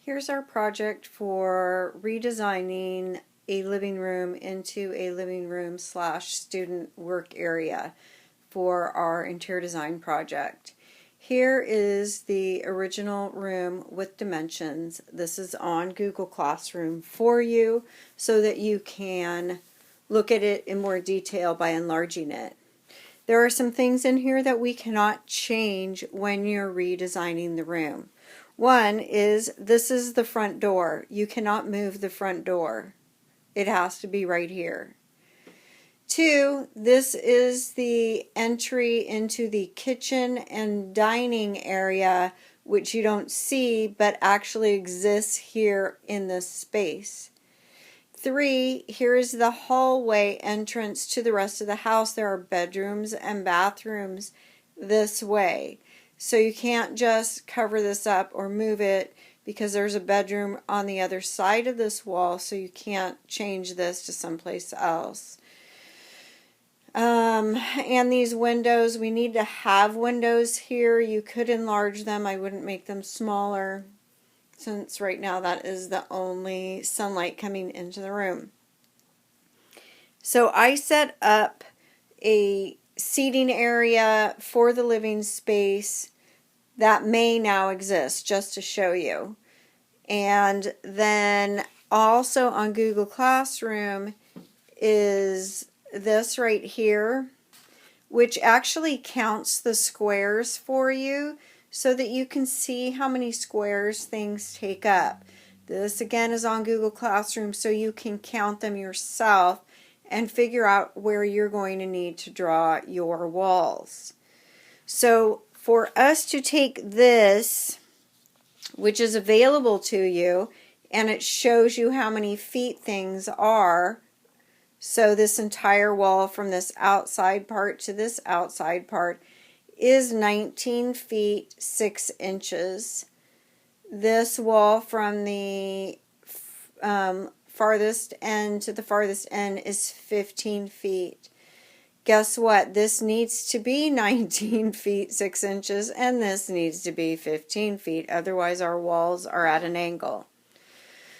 Here's our project for redesigning a living room into a living room / student work area for our interior design project. Here is the original room with dimensions. This is on Google Classroom for you so that you can look at it in more detail by enlarging it. There are some things in here that we cannot change when you're redesigning the room. One is, this is the front door. You cannot move the front door. It has to be right here. Two, this is the entry into the kitchen and dining area, which you don't see but actually exists here in this space. Three, here is the hallway entrance to the rest of the house. There are bedrooms and bathrooms this way. So you can't just cover this up or move it because there's a bedroom on the other side of this wall, so you can't change this to someplace else. And these windows, we need to have windows here. You could enlarge them. I wouldn't make them smaller, since right now that is the only sunlight coming into the room. So I set up a seating area for the living space that may now exist, just to show you. And then also on Google Classroom is this right here, which actually counts the squares for you so that you can see how many squares things take up. This again is on Google Classroom, so you can count them yourself and figure out where you're going to need to draw your walls. So for us to take this, which is available to you, and it shows you how many feet things are, so this entire wall from this outside part to this outside part is 19 feet 6 inches. This wall from the farthest end to the farthest end is 15 feet. Guess what? This needs to be 19 feet 6 inches, and this needs to be 15 feet. Otherwise, our walls are at an angle.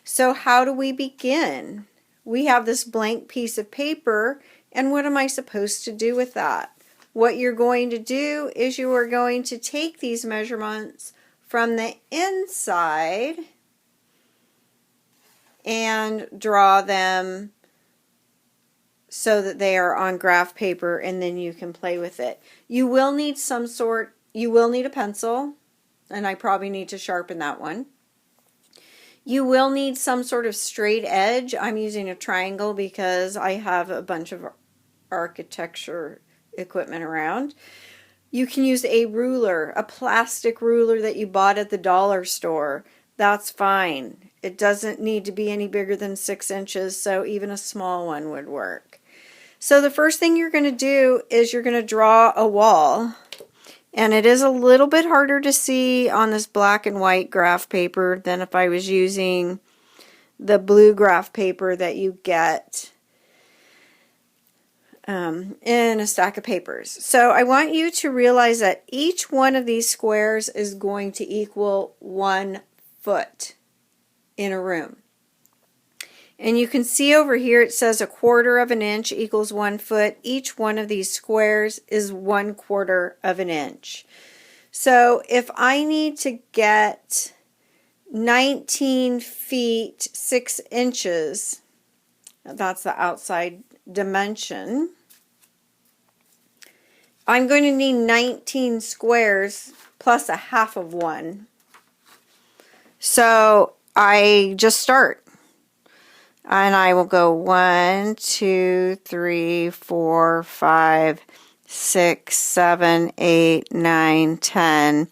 So how do we begin? We have this blank piece of paper, and what am I supposed to do with that? What you're going to do is you are going to take these measurements from the inside and draw them so that they are on graph paper, and then you can play with it. You will need a pencil, and I probably need to sharpen that one. You will need some sort of straight edge. I'm using a triangle because I have a bunch of architecture equipment around. You can use a ruler, a plastic ruler that you bought at the dollar store. That's fine. It doesn't need to be any bigger than 6 inches, so even a small one would work. So the first thing you're going to do is you're going to draw a wall. And it is a little bit harder to see on this black and white graph paper than if I was using the blue graph paper that you get in a stack of papers. So I want you to realize that each one of these squares is going to equal 1 foot in a room. And you can see over here it says 1/4 of an inch equals 1 foot. Each one of these squares is 1/4 of an inch. So if I need to get 19 feet 6 inches, that's the outside dimension, I'm going to need 19 squares plus a half of one. So I just start. And I will go 1, 2, 3, 4, 5, 6, 7, 8, 9, 10,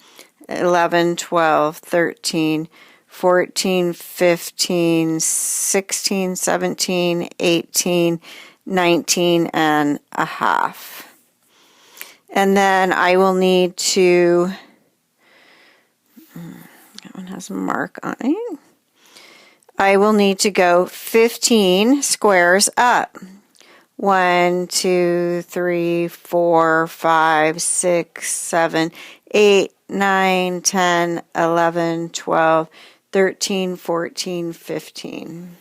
11, 12, 13, 14, 15, 16, 17, 18, 19 and a half. And then I will need to, that one has a mark on it. I will need to go 15 squares up. 1, 2, 3, 4, 5, 6, 7, 8, 9, 10, 11, 12, 13, 14, 15.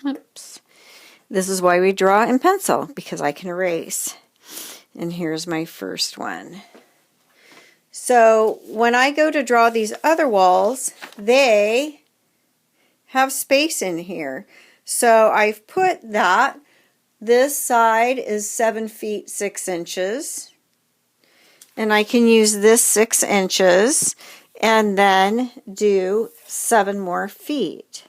Oops. This is why we draw in pencil, because I can erase. And here's my first one. So when I go to draw these other walls, they have space in here. So I've put that. This side is 7 feet 6 inches. And I can use this 6 inches and then do 7 more feet.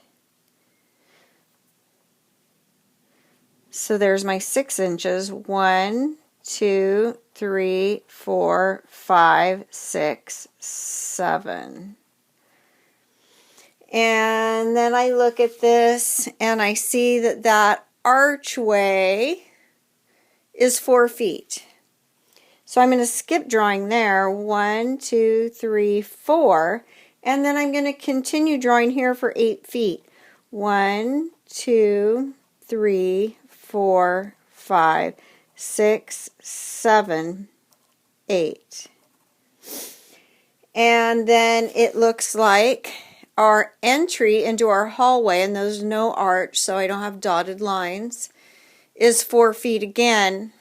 So there's my 6 inches. 1, 2, 3, 4, 5, 6, 7. And then I look at this and I see that that archway is 4 feet. So I'm going to skip drawing there. 1, 2, 3, 4. And then I'm going to continue drawing here for 8 feet. 1, 2, 3, 4, 5, 6, 7, 8. And then it looks like our entry into our hallway, and there's no arch, so I don't have dotted lines, is 4 feet again.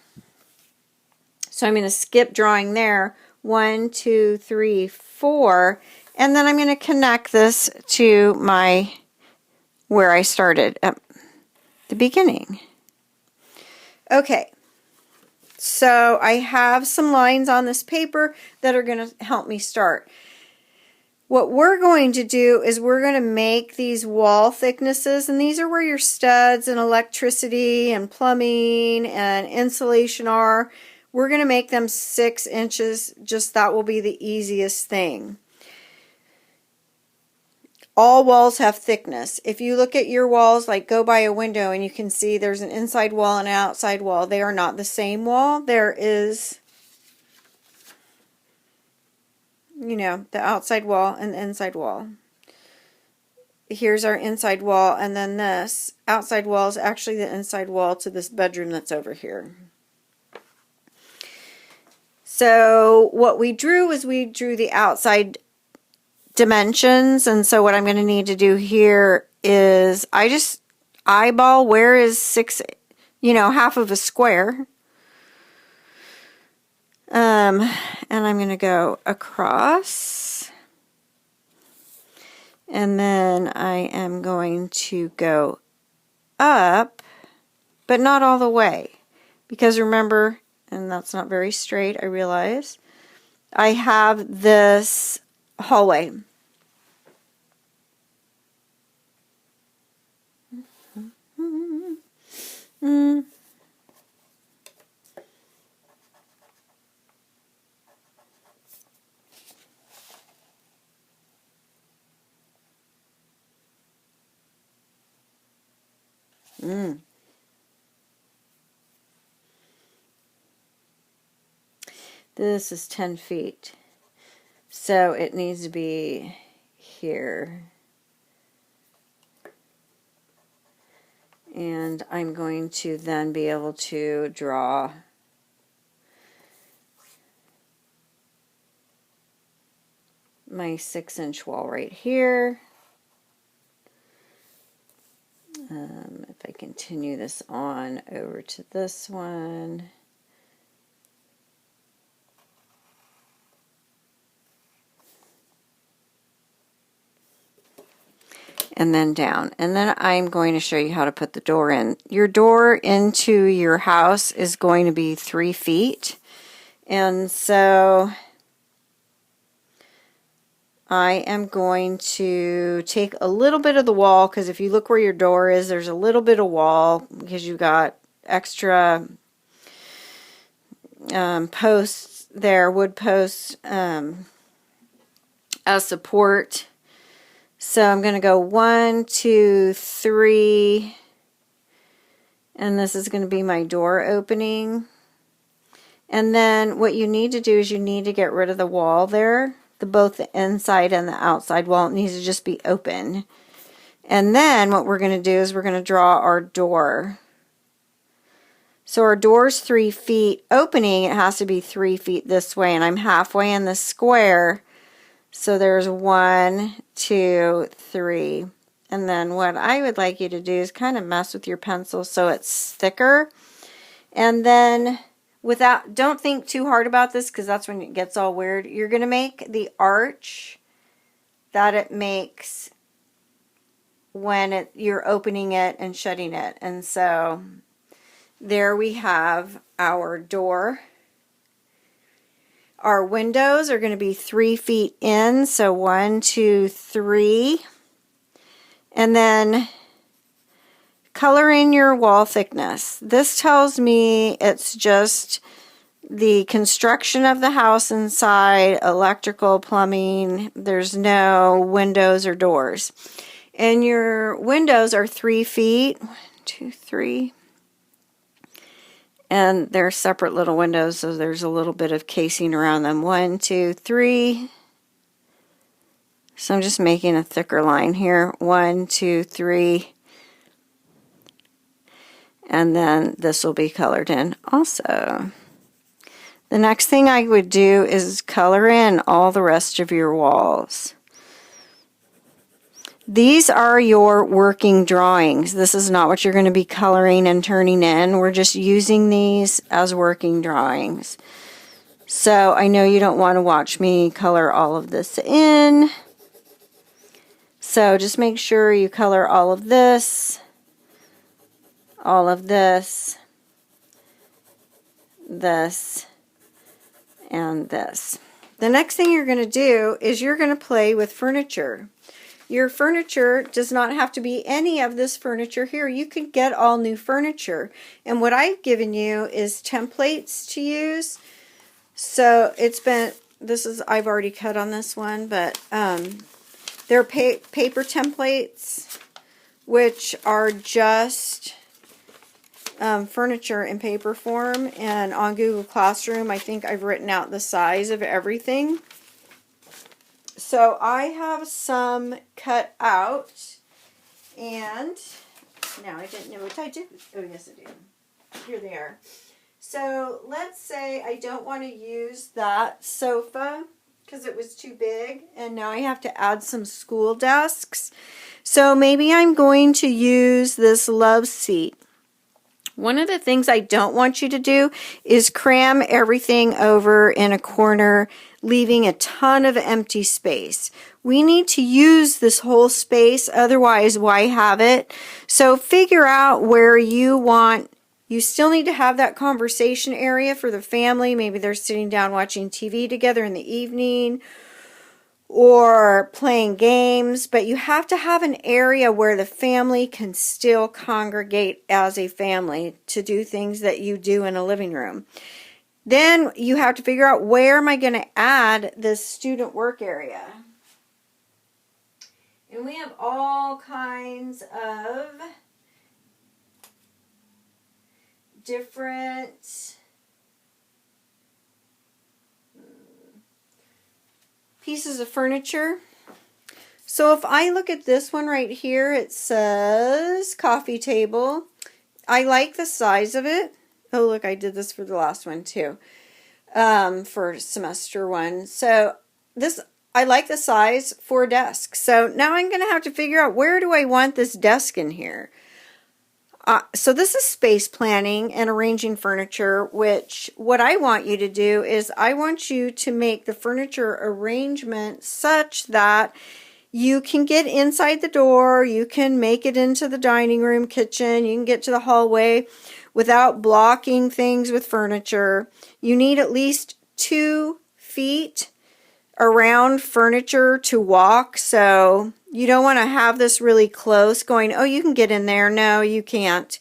So I'm going to skip drawing there. 1, 2, 3, 4. And then I'm going to connect this to my, where I started at the beginning. Okay. So I have some lines on this paper that are going to help me start. What we're going to do is we're going to make these wall thicknesses, and these are where your studs and electricity and plumbing and insulation are. We're going to make them 6 inches, just that will be the easiest thing. All walls have thickness. If you look at your walls, like go by a window and you can see there's an inside wall and an outside wall. They are not the same wall. There is, you know, the outside wall and the inside wall. Here's our inside wall, and then this outside wall is actually the inside wall to this bedroom that's over here. So what we drew is we drew the outside dimensions, and so what I'm going to need to do here is I just eyeball where is 6, you know, half of a square. And I'm going to go across, and then I am going to go up, but not all the way, because remember, and that's not very straight, I realize, I have this hallway. This is 10 feet. So it needs to be here. And I'm going to then be able to draw my 6-inch wall right here. If I continue this on over to this one. And then down. And then I'm going to show you how to put the door in. Your door into your house is going to be 3 feet. And so I am going to take a little bit of the wall, because if you look where your door is, there's a little bit of wall because you've got extra posts there, wood posts as support. So I'm going to go 1, 2, 3, and this is going to be my door opening. And then what you need to do is you need to get rid of the wall there, both the inside and the outside wall. It needs to just be open. And then what we're going to do is we're going to draw our door. So our door's 3 feet. Opening, it has to be 3 feet this way, and I'm halfway in the square. So there's 1, 2, 3. And then what I would like you to do is kind of mess with your pencil so it's thicker. And then don't think too hard about this because that's when it gets all weird. You're going to make the arch that it makes when you're opening it and shutting it. And so there we have our door. Our windows are going to be 3 feet in, so 1, 2, 3. And then color in your wall thickness. This tells me it's just the construction of the house inside, electrical, plumbing. There's no windows or doors. And your windows are 3 feet. 1, 2, 3. And they're separate little windows, so there's a little bit of casing around them. 1, 2, 3. So I'm just making a thicker line here. 1, 2, 3. And then this will be colored in also. The next thing I would do is color in all the rest of your walls. These are your working drawings. This is not what you're going to be coloring and turning in. We're just using these as working drawings. So I know you don't want to watch me color all of this in. So just make sure you color all of this, this, and this. The next thing you're going to do is you're going to play with furniture. Your furniture does not have to be any of this furniture here. You could get all new furniture. And what I've given you is templates to use. So I've already cut on this one, but they're paper templates, which are just furniture in paper form. And on Google Classroom, I think I've written out the size of everything. So I have some cut out, and now I didn't know what I did. Oh, yes, I do. Here they are. So let's say I don't want to use that sofa because it was too big, and now I have to add some school desks. So maybe I'm going to use this love seat. One of the things I don't want you to do is cram everything over in a corner, leaving a ton of empty space. We need to use this whole space, otherwise why have it? So figure out where you still need to have that conversation area for the family. Maybe they're sitting down watching TV together in the evening or playing games, but you have to have an area where the family can still congregate as a family to do things that you do in a living room. Then you have to figure out, where am I going to add this student work area? And we have all kinds of different pieces of furniture. So if I look at this one right here, it says coffee table. I like the size of it. Oh, look, I did this for the last one too, for semester 1. So I like the size for a desk. So now I'm going to have to figure out, where do I want this desk in here? So this is space planning and arranging furniture, which what I want you to do is I want you to make the furniture arrangement such that you can get inside the door, you can make it into the dining room, kitchen, you can get to the hallway without blocking things with furniture. You need at least 2 feet around furniture to walk, so you don't want to have this really close going, oh, you can get in there. No, you can't.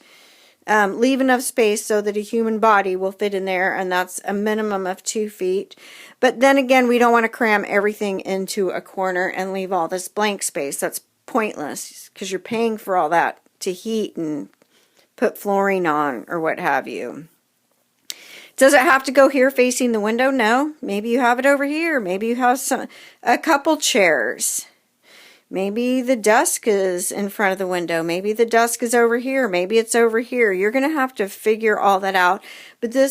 Leave enough space so that a human body will fit in there, and that's a minimum of 2 feet. But then again, we don't want to cram everything into a corner and leave all this blank space. That's pointless because you're paying for all that to heat and put flooring on or what have you. Does it have to go here facing the window? No. Maybe you have it over here. Maybe you have a couple chairs. Maybe the desk is in front of the window. Maybe the desk is over here. Maybe it's over here. You're going to have to figure all that out. But this